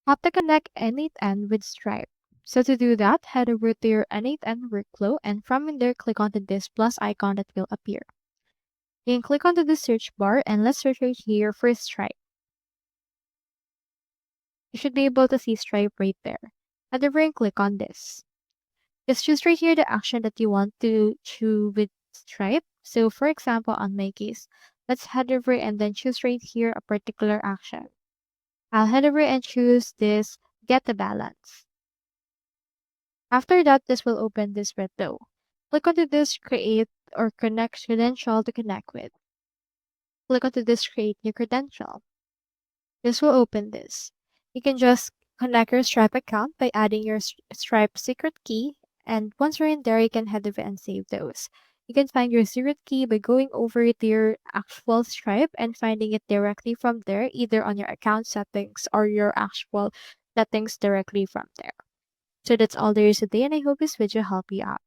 Have to connect n8n with Stripe. So to do that, head over to your n8n workflow and from in there, click onto this plus icon that will appear. You can click onto the search bar and let's search right here for Stripe. You should be able to see Stripe right there. Head over and click on this. Just choose right here the action that you want to choose with Stripe. So for example, on my case, let's head over and then choose right here a particular action. I'll head over and choose this get the balance. After that, this will open this window. Click onto this create or connect credential to connect with. Click onto this create new credential. This will open this. You can just connect your Stripe account by adding your Stripe secret key, and once you're in there, you can head over and save those. You can find your secret key by going over to your actual Stripe and finding it directly from there, either on your account settings or your actual settings directly from there. So that's all there is today, and I hope this video helped you out.